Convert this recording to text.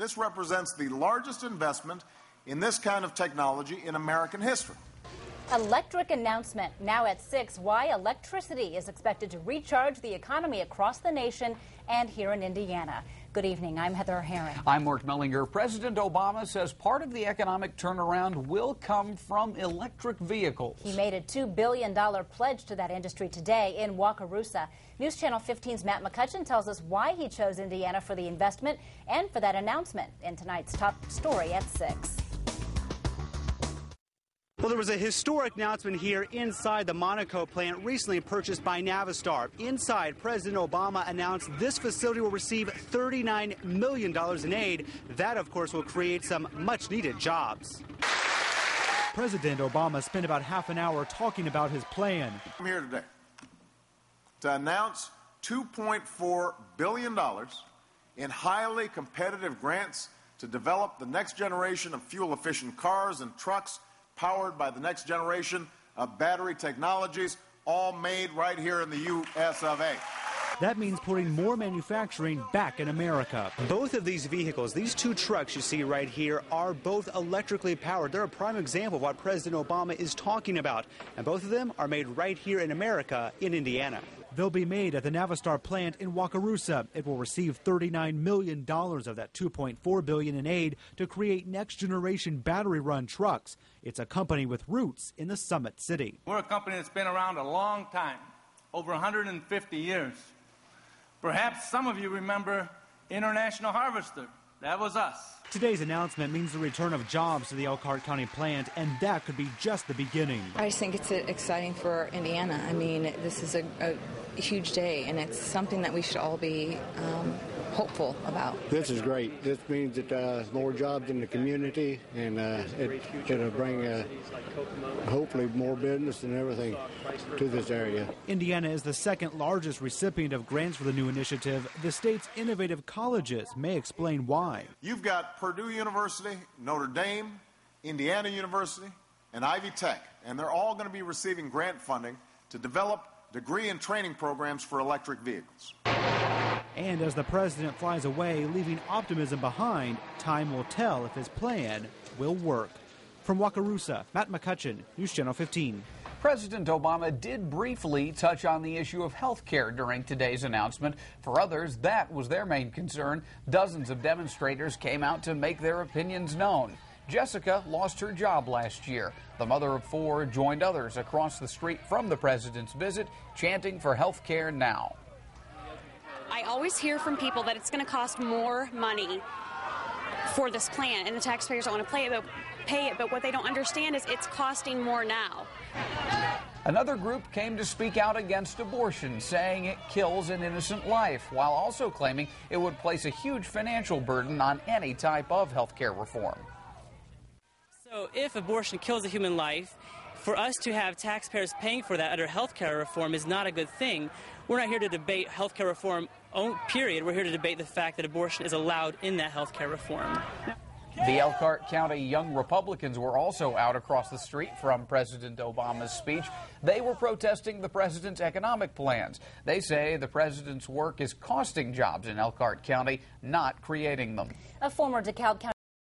This represents the largest investment in this kind of technology in American history. Electric announcement now at 6. Why electricity is expected to recharge the economy across the nation and here in Indiana. Good evening. I'm Heather Herring. I'm Mark Mellinger. President Obama says part of the economic turnaround will come from electric vehicles. He made a $2 billion pledge to that industry today in Wakarusa. News Channel 15's Matt McCutcheon tells us why he chose Indiana for the investment and for that announcement in tonight's top story at 6. Well, there was a historic announcement here inside the Monaco plant recently purchased by Navistar. Inside, President Obama announced this facility will receive $39 million in aid. That, of course, will create some much-needed jobs. President Obama spent about half an hour talking about his plan. I'm here today to announce $2.4 billion in highly competitive grants to develop the next generation of fuel-efficient cars and trucks powered by the next generation of battery technologies, all made right here in the U.S. of A. That means putting more manufacturing back in America. Both of these vehicles, these two trucks you see right here, are both electrically powered. They're a prime example of what President Obama is talking about. And both of them are made right here in America, in Indiana. They'll be made at the Navistar plant in Wakarusa. It will receive $39 million of that $2.4 billion in aid to create next-generation battery-run trucks. It's a company with roots in the Summit City. We're a company that's been around a long time, over 150 years. Perhaps some of you remember International Harvester. That was us. Today's announcement means the return of jobs to the Elkhart County plant, and that could be just the beginning. I just think it's exciting for Indiana. I mean, this is a huge day, and it's something that we should all be hopeful about. This is great. This means that more jobs in the community, and it'll bring hopefully more business and everything to this area. Indiana is the second largest recipient of grants for the new initiative. The state's innovative colleges may explain why. You've got Purdue University, Notre Dame, Indiana University, and Ivy Tech, and they're all going to be receiving grant funding to develop degree and training programs for electric vehicles. And as the president flies away, leaving optimism behind, time will tell if his plan will work. From Wakarusa, Matt McCutcheon, News Channel 15. President Obama did briefly touch on the issue of health care during today's announcement. For others, that was their main concern. Dozens of demonstrators came out to make their opinions known. Jessica lost her job last year. The mother of 4 joined others across the street from the president's visit, chanting for health care now. I always hear from people that it's going to cost more money for this plan, and the taxpayers don't want to pay it, but what they don't understand is it's costing more now. Another group came to speak out against abortion, saying it kills an innocent life, while also claiming it would place a huge financial burden on any type of health care reform. So if abortion kills a human life, for us to have taxpayers paying for that under health care reform is not a good thing. We're not here to debate health care reform, period. We're here to debate the fact that abortion is allowed in that health care reform. The Elkhart County Young Republicans were also out across the street from President Obama's speech. They were protesting the president's economic plans. They say the president's work is costing jobs in Elkhart County, not creating them. A former DeKalb County